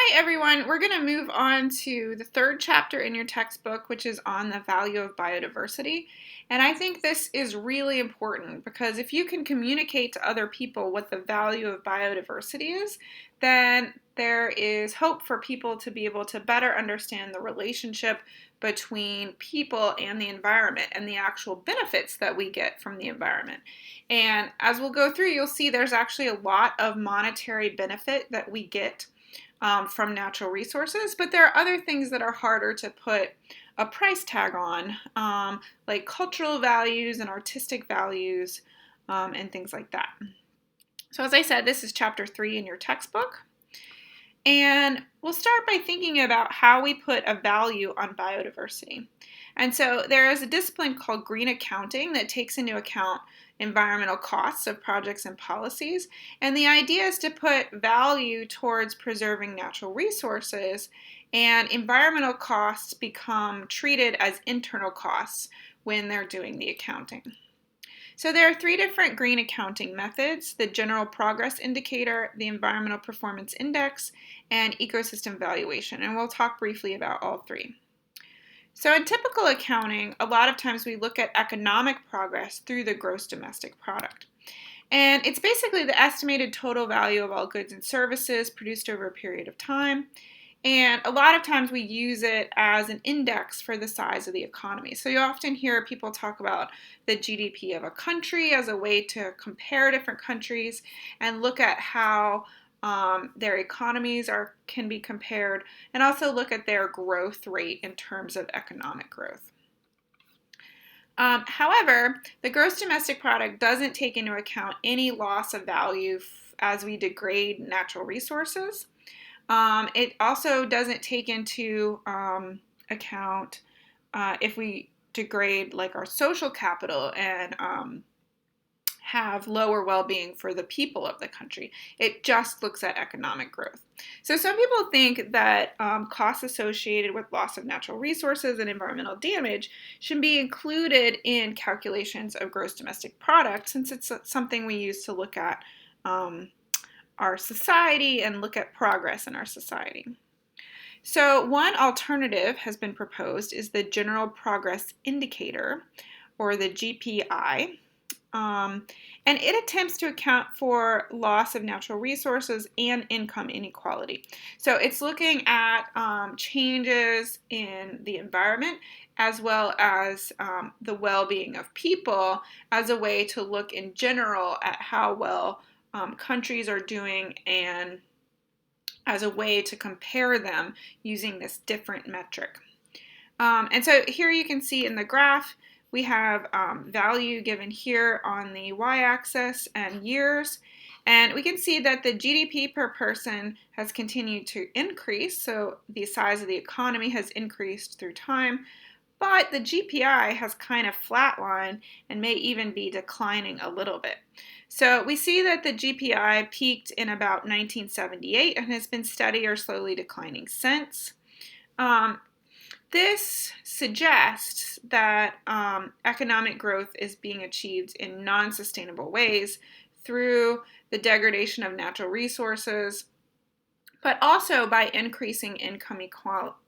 Hi everyone, we're going to move on to the third chapter in your textbook, which is on the value of biodiversity. And I think this is really important because if you can communicate to other people what the value of biodiversity is, then there is hope for people to be able to better understand the relationship between people and the environment and the actual benefits that we get from the environment. And as we'll go through, you'll see there's actually a lot of monetary benefit that we get from natural resources, but there are other things that are harder to put a price tag on, like cultural values and artistic values and things like that. So as I said, this is chapter 3 in your textbook. And we'll start by thinking about how we put a value on biodiversity. And so there is a discipline called green accounting that takes into account environmental costs of projects and policies. And the idea is to put value towards preserving natural resources, and environmental costs become treated as internal costs when they're doing the accounting. So there are 3 different green accounting methods: the general progress indicator, the environmental performance index, and ecosystem valuation. And we'll talk briefly about all 3. So in typical accounting, a lot of times we look at economic progress through the gross domestic product. And it's basically the estimated total value of all goods and services produced over a period of time. And a lot of times we use it as an index for the size of the economy. So you often hear people talk about the GDP of a country as a way to compare different countries and look at how their economies can be compared, and also look at their growth rate in terms of economic growth. However, the gross domestic product doesn't take into account any loss of value as we degrade natural resources. It also doesn't take into account if we degrade like our social capital and have lower well-being for the people of the country. It just looks at economic growth. So some people think that costs associated with loss of natural resources and environmental damage should be included in calculations of gross domestic product, since it's something we use to look at our society and look at progress in our society. So one alternative has been proposed is the General Progress Indicator, or the GPI. And it attempts to account for loss of natural resources and income inequality. So it's looking at changes in the environment as well as the well-being of people as a way to look in general at how well countries are doing, and as a way to compare them using this different metric. And so here you can see in the graph, we have value given here on the y-axis and years, and we can see that the GDP per person has continued to increase, so the size of the economy has increased through time, but the GPI has kind of flatlined and may even be declining a little bit. So we see that the GPI peaked in about 1978 and has been steady or slowly declining since. This suggests that economic growth is being achieved in non-sustainable ways through the degradation of natural resources, but also by increasing income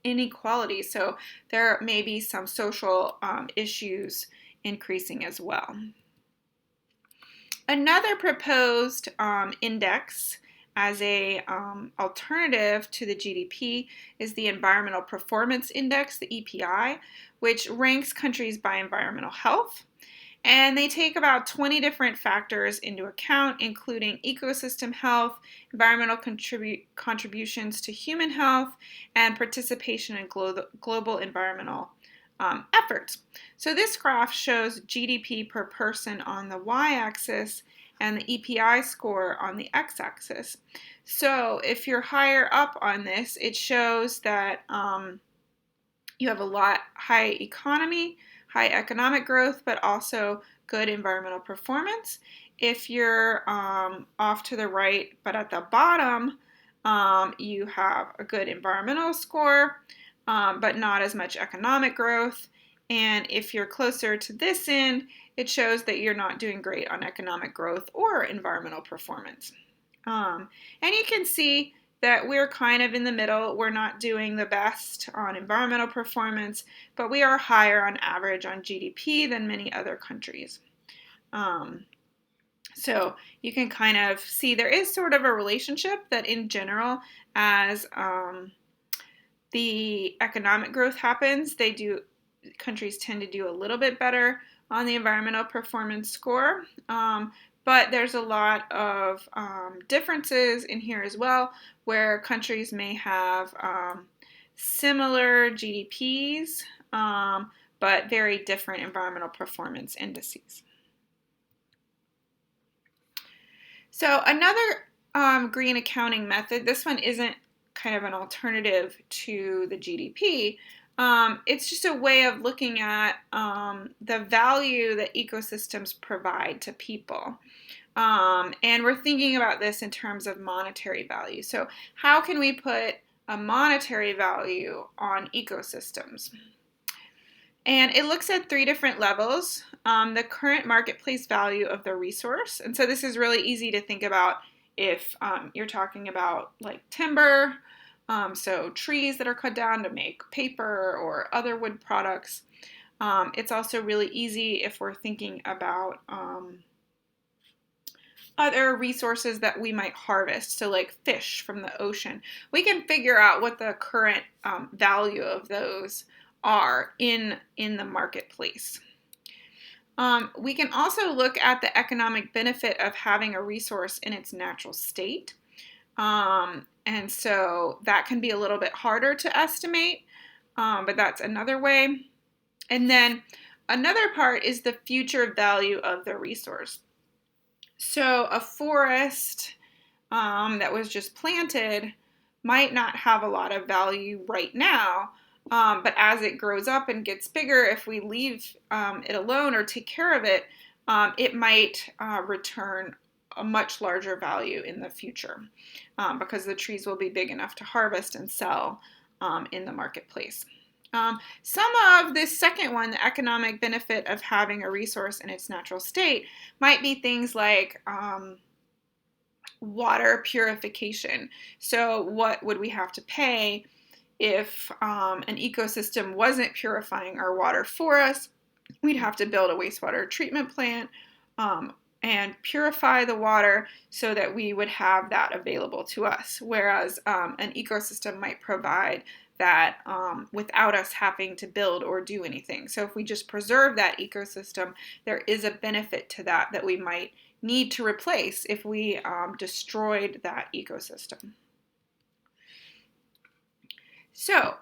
inequality. So there may be some social issues increasing as well. Another proposed index as a alternative to the GDP is the Environmental Performance Index, the EPI, which ranks countries by environmental health. And they take about 20 different factors into account, including ecosystem health, environmental contributions to human health, and participation in global environmental efforts. So this graph shows GDP per person on the y-axis and the EPI score on the x-axis. So if you're higher up on this, it shows that you have high economy, high economic growth, but also good environmental performance. If you're off to the right, but at the bottom, you have a good environmental score, but not as much economic growth. And if you're closer to this end, it shows that you're not doing great on economic growth or environmental performance. And you can see that we're kind of in the middle. We're not doing the best on environmental performance, but we are higher on average on GDP than many other countries. So you can kind of see there is sort of a relationship that in general, as the economic growth happens, countries tend to do a little bit better on the environmental performance score. But there's a lot of differences in here as well, where countries may have similar GDPs, but very different environmental performance indices. So another green accounting method, this one isn't kind of an alternative to the GDP. It's just a way of looking at the value that ecosystems provide to people. And we're thinking about this in terms of monetary value. So how can we put a monetary value on ecosystems? And it looks at 3 different levels. The current marketplace value of the resource. And so this is really easy to think about if you're talking about like timber, so trees that are cut down to make paper or other wood products. It's also really easy if we're thinking about other resources that we might harvest, so like fish from the ocean. We can figure out what the current value of those are in the marketplace. We can also look at the economic benefit of having a resource in its natural state. And so that can be a little bit harder to estimate, but that's another way. And then another part is the future value of the resource. So a forest that was just planted might not have a lot of value right now, but as it grows up and gets bigger, if we leave it alone or take care of it, it might return a much larger value in the future because the trees will be big enough to harvest and sell in the marketplace. Some of this second one, the economic benefit of having a resource in its natural state, might be things like water purification. So what would we have to pay if an ecosystem wasn't purifying our water for us? We'd have to build a wastewater treatment plant and purify the water so that we would have that available to us, whereas an ecosystem might provide that without us having to build or do anything. So if we just preserve that ecosystem, there is a benefit to that we might need to replace if we destroyed that ecosystem. So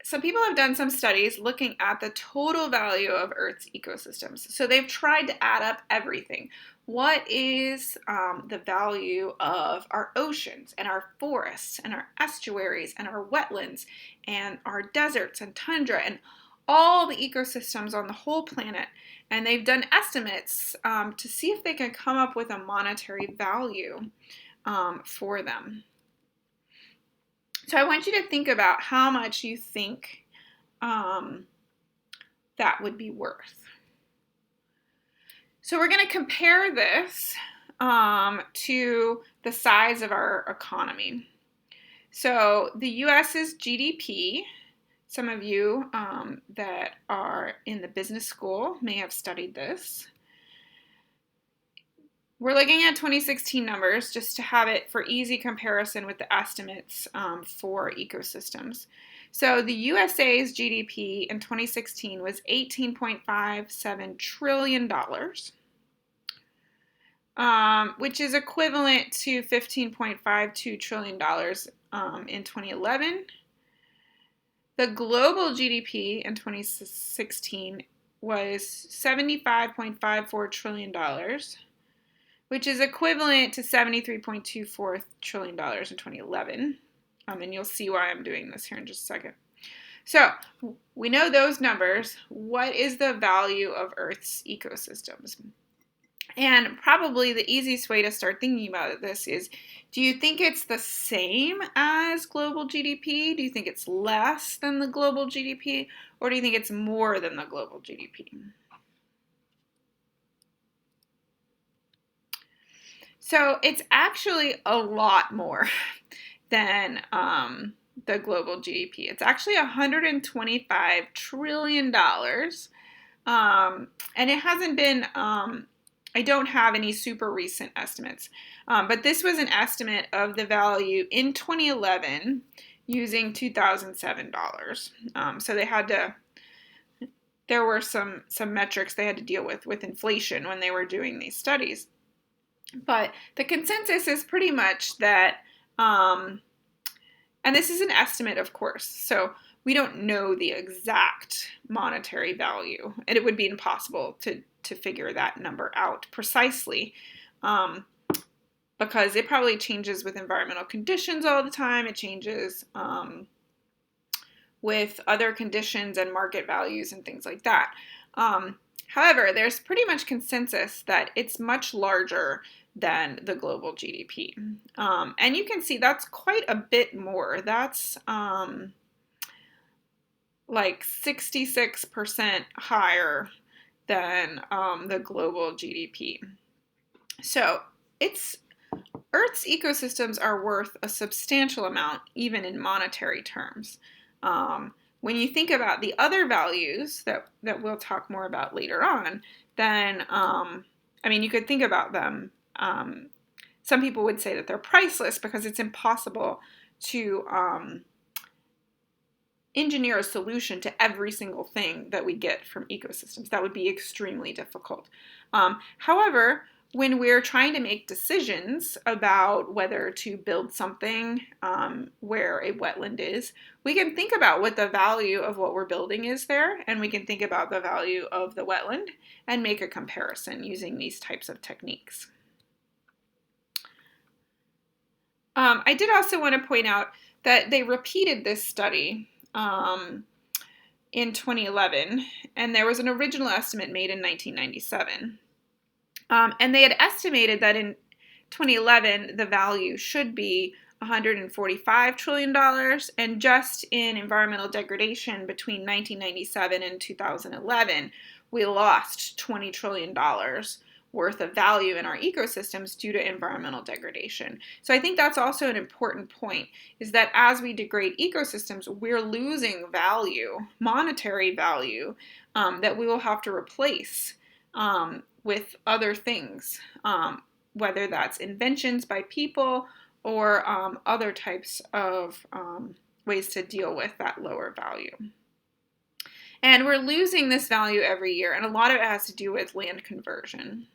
some people have done some studies looking at the total value of Earth's ecosystems. So they've tried to add up everything. What is the value of our oceans and our forests and our estuaries and our wetlands and our deserts and tundra and all the ecosystems on the whole planet? And they've done estimates to see if they can come up with a monetary value for them. So I want you to think about how much you think that would be worth. So we're going to compare this to the size of our economy. So the US's GDP, some of you that are in the business school may have studied this. We're looking at 2016 numbers just to have it for easy comparison with the estimates for ecosystems. So the USA's GDP in 2016 was $18.57 trillion, which is equivalent to $15.52 trillion in 2011. The global GDP in 2016 was $75.54 trillion, which is equivalent to $73.24 trillion in 2011. And you'll see why I'm doing this here in just a second. So we know those numbers. What is the value of Earth's ecosystems? And probably the easiest way to start thinking about this is, do you think it's the same as global GDP? Do you think it's less than the global GDP? Or do you think it's more than the global GDP? So it's actually a lot more than the global GDP. It's actually $125 trillion. And it hasn't been, I don't have any super recent estimates, but this was an estimate of the value in 2011 using 2007 dollars. So they had to, there were some metrics they had to deal with inflation when they were doing these studies. But the consensus is pretty much that, and this is an estimate, of course, so we don't know the exact monetary value, and it would be impossible to figure that number out precisely, because it probably changes with environmental conditions all the time. It changes with other conditions and market values and things like that. However, there's pretty much consensus that it's much larger than the global GDP. And you can see that's quite a bit more. That's like 66% higher than the global GDP. So Earth's ecosystems are worth a substantial amount, even in monetary terms. When you think about the other values that we'll talk more about later on, then, you could think about them. Some people would say that they're priceless because it's impossible to engineer a solution to every single thing that we get from ecosystems. That would be extremely difficult. However, when we're trying to make decisions about whether to build something where a wetland is, we can think about what the value of what we're building is there, and we can think about the value of the wetland and make a comparison using these types of techniques. I did also want to point out that they repeated this study in 2011, and there was an original estimate made in 1997. And they had estimated that in 2011, the value should be $145 trillion, and just in environmental degradation between 1997 and 2011, we lost $20 trillion worth of value in our ecosystems due to environmental degradation. So I think that's also an important point, is that as we degrade ecosystems, we're losing value, monetary value, that we will have to replace with other things, whether that's inventions by people or other types of ways to deal with that lower value. And we're losing this value every year, and a lot of it has to do with land conversion.